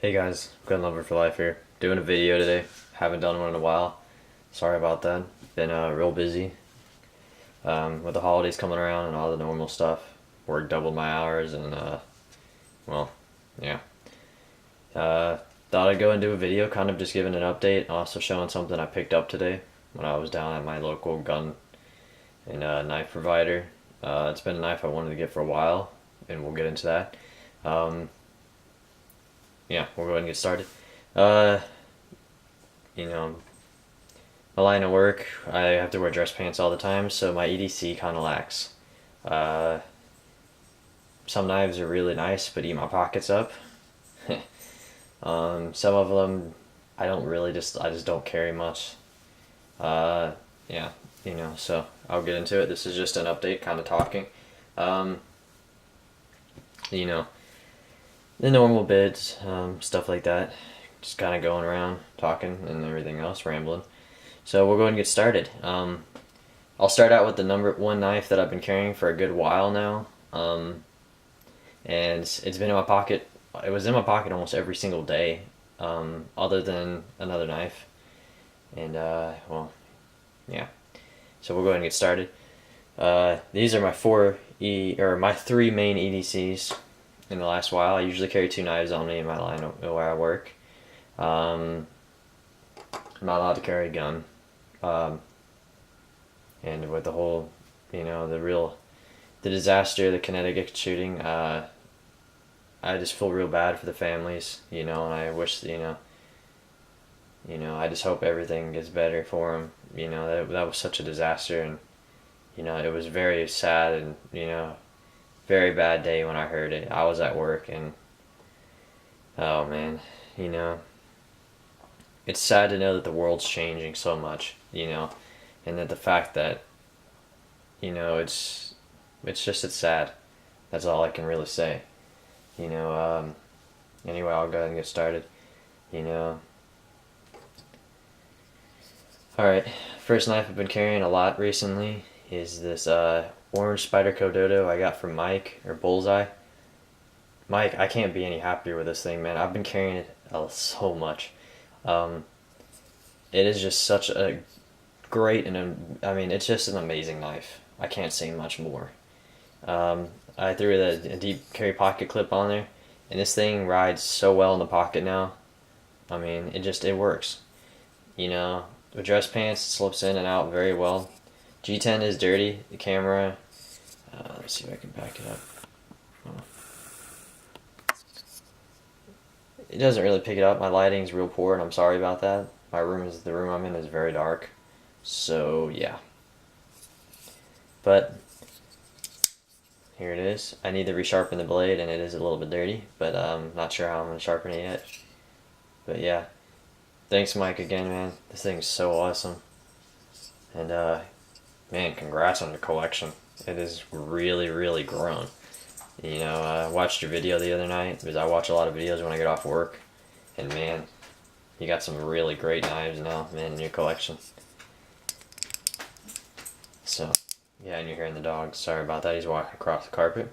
Hey guys, Gun Lover for Life here. Doing a video today. Haven't done one in a while. Sorry about that. Been real busy with the holidays coming around and all the normal stuff. Worked doubled my hours and well, yeah. Thought I'd go and do a video, kind of just giving an update, also showing something I picked up today when I was down at my local gun and knife provider. It's been a knife I wanted to get for a while, and we'll get into that. Um, yeah, we'll go ahead and get started. Uh, you know, my line of work, I have to wear dress pants all the time, so my EDC kind of lacks. Uh, some knives are really nice, but eat my pockets up. Some of them, I just don't carry much. Uh, yeah, so I'll get into it. This is just an update, kind of talking. Um, you know, the normal bids, stuff like that. Just kind of going around, talking, and everything else, rambling. So we'll go ahead and get started. I'll start out with the number one knife that I've been carrying for a good while now. And it's been in my pocket. It was in my pocket almost every single day, other than another knife. And, well, yeah. So we'll go ahead and get started. These are my three main EDCs in the last while. I usually carry two knives on me in my line where I work. I'm not allowed to carry a gun. And with the whole, the disaster, the Connecticut shooting, I just feel real bad for the families, and I wish, I just hope everything gets better for them. That was such a disaster, and, it was very sad and, very bad day when I heard it. I was at work, and, oh man, it's sad to know that the world's changing so much, and that the fact that, it's sad. That's all I can really say. Anyway, I'll go ahead and get started. Alright, first knife I've been carrying a lot recently is this orange Spyderco Dodo I got from Mike, or Bullseye. Mike, I can't be any happier with this thing, man. I've been carrying it so much. It is just such a great it's just an amazing knife. I can't say much more. I threw a deep carry pocket clip on there, and this thing rides so well in the pocket now. It works. With dress pants, it slips in and out very well. G10 is dirty. The camera, let's see if I can back it up. Oh. It doesn't really pick it up. My lighting's real poor, and I'm sorry about that. The room I'm in is very dark. So, yeah. But here it is. I need to resharpen the blade, and it is a little bit dirty, but I'm not sure how I'm going to sharpen it yet. But yeah, thanks Mike again, man. This thing's so awesome. And man, congrats on your collection. It is really, really grown. I watched your video the other night, because I watch a lot of videos when I get off work. And man, you got some really great knives now, man, in your collection. So, yeah, and you're hearing the dog. Sorry about that. He's walking across the carpet.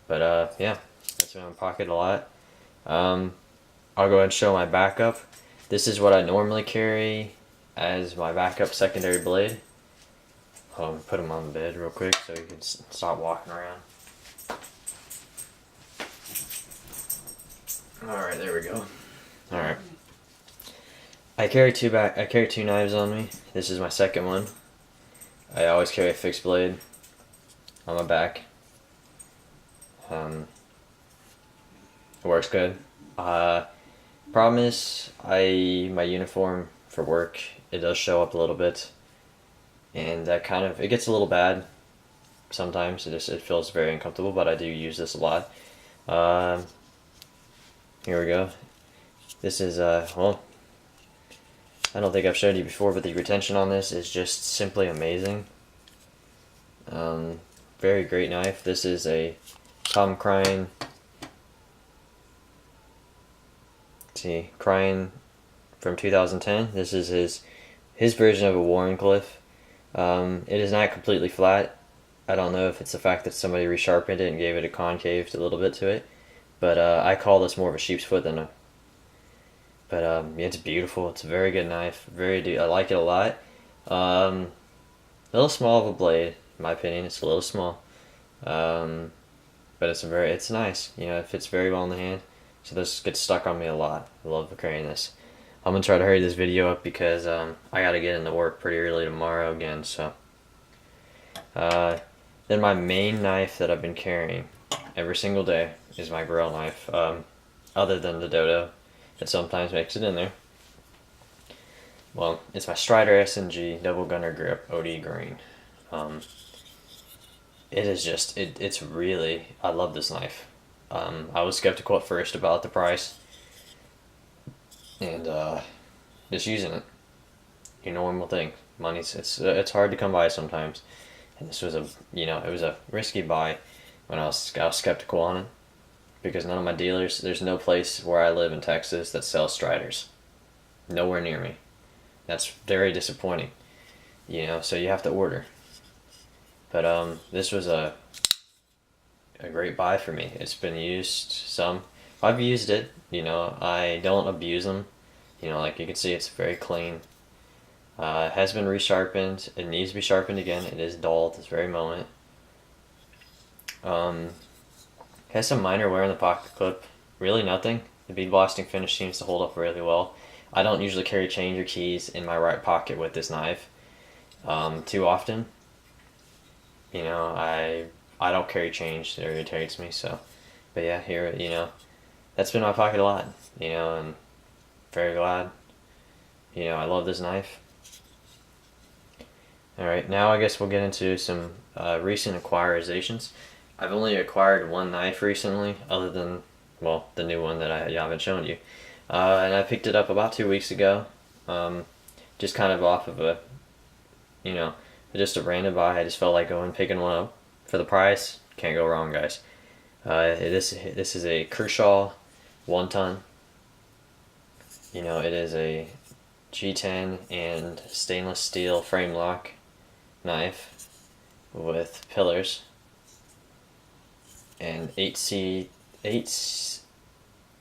But, yeah, that's in my pocket a lot. I'll go ahead and show my backup. This is what I normally carry as my backup secondary blade. Put him on the bed real quick so you can stop walking around. Alright, there we go. Alright. I carry two knives on me. This is my second one. I always carry a fixed blade on my back. It works good. Problem is, my uniform for work, it does show up a little bit, and that it gets a little bad sometimes. It feels very uncomfortable, but I do use this a lot. Here we go. This is well, I don't think I've showed you before, but the retention on this is just simply amazing. Very great knife. This is a Tom Crine. Crine from 2010. This is his version of a Warncliffe. It is not completely flat. I don't know if it's the fact that somebody resharpened it and gave it a concave a little bit to it, but I call this more of a sheep's foot than But yeah, it's beautiful. It's a very good knife. I like it a lot. A little small of a blade, in my opinion. It's a little small. Um, but it's nice. You know, it fits very well in the hand. So this gets stuck on me a lot. I love carrying this. I'm gonna try to hurry this video up because I gotta get into work pretty early tomorrow again. So uh, then my main knife that I've been carrying every single day is my grill knife. Other than the dodo that sometimes makes it in there. Well, it's my Strider S&G double gunner grip OD green. Um, it is just it's really, I love this knife. I was skeptical at first about the price, and just using it, your normal thing. Money's it's hard to come by sometimes, and this was it was a risky buy when I was skeptical on it because none of my dealers, there's no place where I live in Texas that sells Striders, nowhere near me. That's very disappointing, so you have to order. But this was a great buy for me. It's been used some. I've used it, I don't abuse them. Like you can see, it's very clean. It has been resharpened. It needs to be sharpened again. It is dull at this very moment. Has some minor wear in the pocket clip. Really nothing. The bead blasting finish seems to hold up really well. I don't usually carry change or keys in my right pocket with this knife too often. I don't carry change. It irritates me. So, but yeah, here, that's been in my pocket a lot. And very glad. I love this knife. Alright, now I guess we'll get into some recent acquisitions. I've only acquired one knife recently, other than, well, the new one that I haven't shown you. And I picked it up about 2 weeks ago. Just kind of off of just a random buy. I just felt like going and picking one up. For the price, can't go wrong, guys. This is a Kershaw 1 ton. It is a G10 and stainless steel frame lock knife with pillars and 8CR13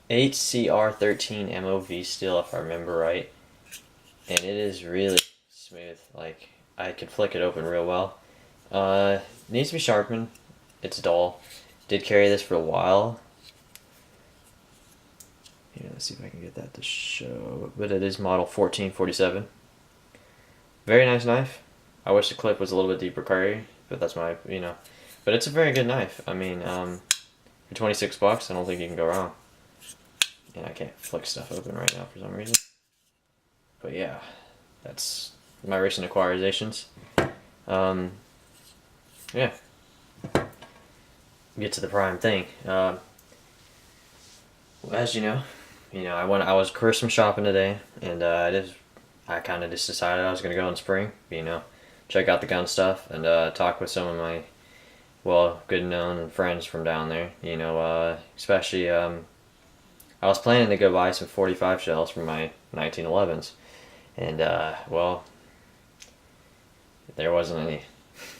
MOV steel, if I remember right. And it is really smooth. Like, I could flick it open real well. Needs to be sharpened. It's dull. Did carry this for a while. Let's see if I can get that to show. But it is model 1447. Very nice knife. I wish the clip was a little bit deeper carry, but that's my, But it's a very good knife. I mean, for $26, I don't think you can go wrong. And I can't flick stuff open right now for some reason. But yeah, that's my recent acquisitions. Yeah. Get to the prime thing. As you know, I was Christmas shopping today, and I kind of just decided I was gonna go in spring. Check out the gun stuff and talk with some of my good known friends from down there. Especially I was planning to go buy some 45 shells for my 1911s, and there wasn't any.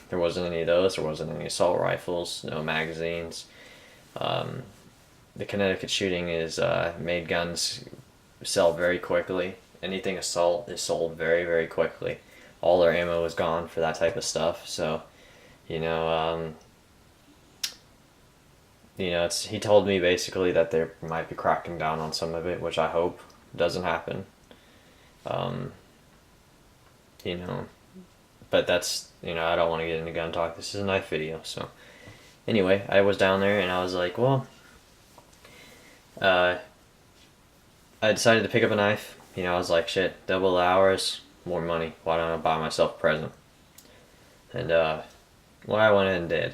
There wasn't any of those. There wasn't any assault rifles. No magazines. The Connecticut shooting is made guns sell very quickly. Anything assault is sold very, very quickly. All their ammo is gone for that type of stuff. So, he told me basically that they might be cracking down on some of it, which I hope doesn't happen. But that's, I don't want to get into gun talk. This is a knife video. So, anyway, I was down there and I was like, I decided to pick up a knife. I was like, shit, double the hours, more money. Why don't I buy myself a present? And what I went ahead and did.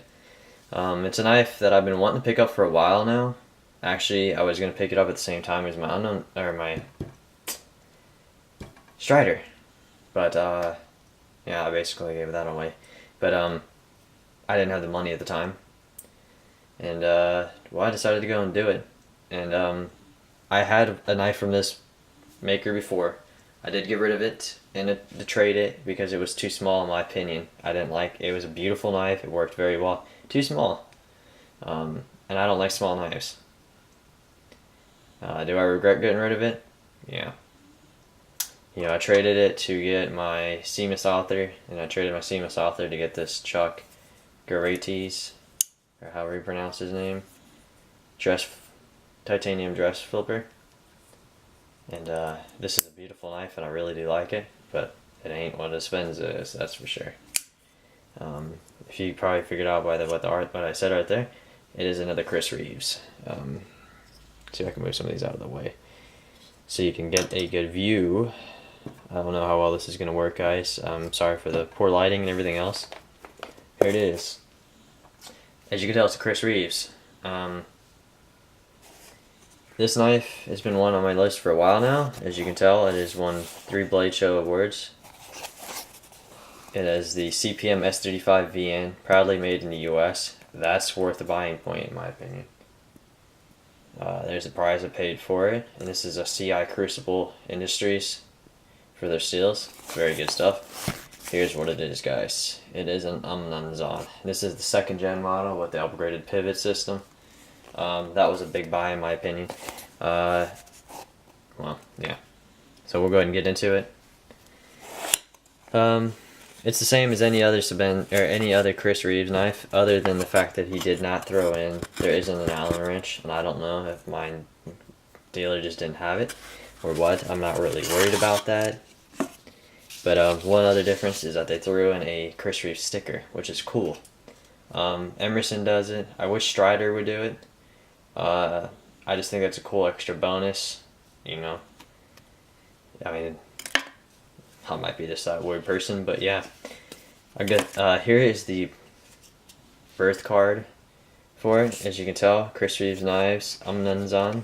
It's a knife that I've been wanting to pick up for a while now. Actually, I was going to pick it up at the same time as my Strider. But, yeah, I basically gave that away. But, I didn't have the money at the time. And, I decided to go and do it. And, I had a knife from this maker before. I did get rid of it and to trade it because it was too small in my opinion. I didn't like it. It was a beautiful knife. It worked very well. Too small. And I don't like small knives. Do I regret getting rid of it? yeah. You know, I traded it to get my Seamus Author, and I traded my Seamus Author to get this Chuck Gerates, or however you pronounce his name, titanium dress flipper. And this is a beautiful knife, and I really do like it, but it ain't what a Spenza is, that's for sure. If you probably figured out by what I said right there, it is another Chris Reeves. See if I can move some of these out of the way so you can get a good view. I don't know how well this is going to work, guys. I'm sorry for the poor lighting and everything else. Here it is. As you can tell, it's a Chris Reeves. This knife has been one on my list for a while now. As you can tell, it has won 3 Blade Show awards. It has the CPM S35 VN, proudly made in the US. That's worth a buying point, in my opinion. There's the price I paid for it, and this is a CI Crucible Industries for their seals. Very good stuff. Here's what it is, guys. It is an Umnunzon. This is the 2nd gen model with the upgraded pivot system. That was a big buy in my opinion. Well, yeah. So we'll go ahead and get into it. It's the same as any other Chris Reeves knife, other than the fact that he did not throw in. There isn't an Allen wrench, and I don't know if my dealer just didn't have it or what. I'm not really worried about that. But one other difference is that they threw in a Chris Reeves sticker, which is cool. Emerson does it. I wish Strider would do it. I just think that's a cool extra bonus, you know. I mean, I might be this weird person, but yeah. I got here is the birth card for it. As you can tell, Chris Reeves knives, Umnunzon,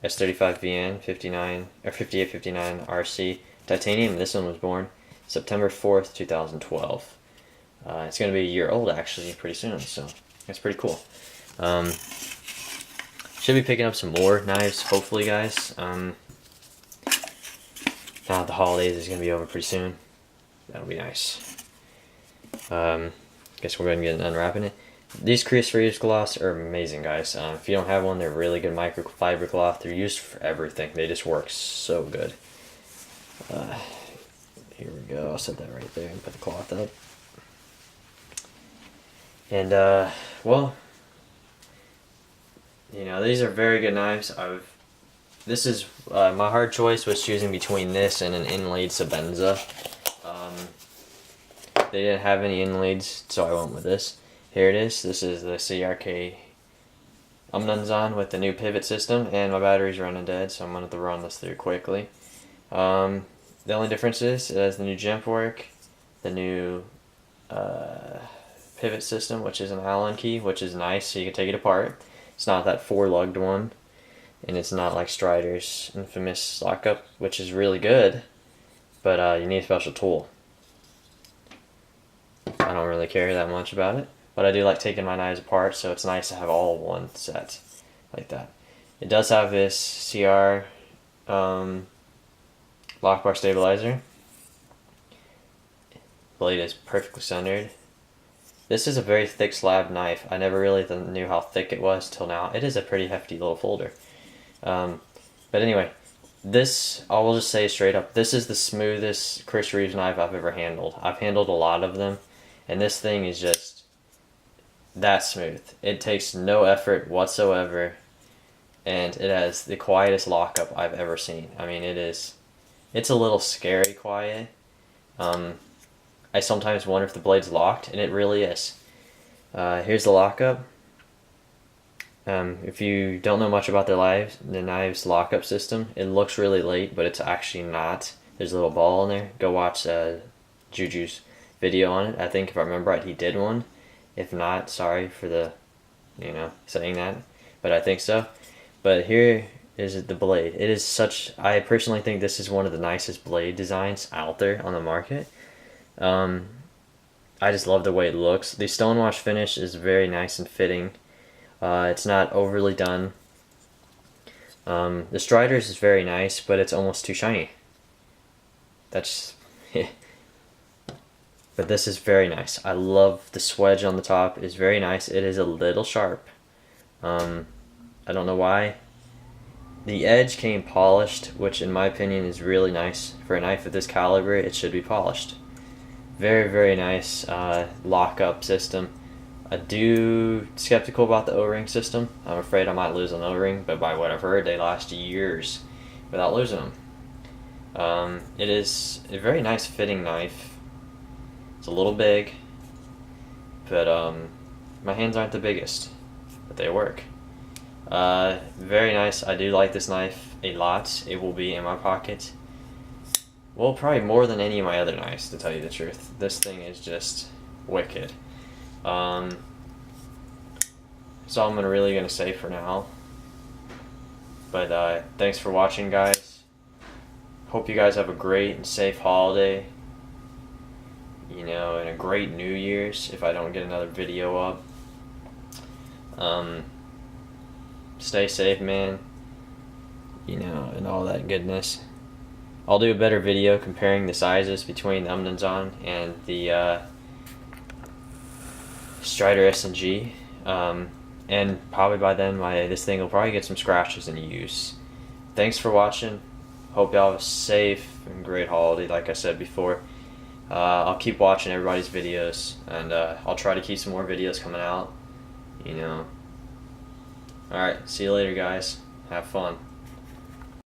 S35 VN 59 or 5859 RC titanium. This one was born September 4th, 2012. It's going to be a year old actually pretty soon, so that's pretty cool. Should be picking up some more knives, hopefully, guys. Now the holidays is going to be over pretty soon. That'll be nice. Guess we're going to get unwrapping it. These Chris Reeves cloths are amazing, guys. If you don't have one, they're really good microfiber cloth. They're used for everything. They just work so good. Here we go. I'll set that right there and put the cloth up. And, well, you know, these are very good knives. This is my hard choice was choosing between this and an inlaid Sabenza. They didn't have any inlaids, so I went with this. Here it is. This is the CRK Umnunzon with the new pivot system, and my battery's running dead, so I'm going to have to run this through quickly. The only difference is it has the new jump work, the new pivot system, which is an Allen key, which is nice, so you can take it apart. It's not that 4-lugged one, and it's not like Strider's infamous lockup, which is really good, but you need a special tool. I don't really care that much about it, but I do like taking my knives apart, so it's nice to have all one set like that. It does have this CR lock bar stabilizer. Blade is perfectly centered. This is a very thick slab knife. I never really knew how thick it was till now. It is a pretty hefty little folder. But anyway, this, I will just say straight up, this is the smoothest Chris Reeves knife I've ever handled. I've handled a lot of them, and this thing is just that smooth. It takes no effort whatsoever, and it has the quietest lockup I've ever seen. I mean, it's a little scary quiet. I sometimes wonder if the blade's locked, and it really is. Here's the lockup. If you don't know much about the knives lockup system, it looks really late, but it's actually not. There's a little ball in there. Go watch Juju's video on it. I think if I remember right, he did one. If not, sorry for the, saying that, but I think so. But here is the blade. It is such, I personally think this is one of the nicest blade designs out there on the market. I just love the way it looks. The stonewash finish is very nice and fitting. It's not overly done. The Strider's is very nice, but it's almost too shiny. That's but this is very nice. I love the swedge on the top. It's very nice. It is a little sharp. I don't know why. The edge came polished, which in my opinion is really nice. For a knife of this caliber, it should be polished. Very, very nice lock-up system. I do skeptical about the O-ring system. I'm afraid I might lose an O-ring, but by what I've heard, they last years without losing them. It is a very nice fitting knife. It's a little big, but my hands aren't the biggest, but they work. Very nice. I do like this knife a lot. It will be in my pocket. Well, probably more than any of my other knives, to tell you the truth. This thing is just wicked. That's all I'm really going to say for now. But thanks for watching, guys. Hope you guys have a great and safe holiday. You know, and a great New Year's if I don't get another video up. Stay safe, man. You know, and all that goodness. I'll do a better video comparing the sizes between the Umnenzon and the Strider S&G. And probably by then this thing will probably get some scratches in use. Thanks for watching. Hope y'all have a safe and great holiday, like I said before. I'll keep watching everybody's videos, and I'll try to keep some more videos coming out. You know. Alright, see you later, guys. Have fun.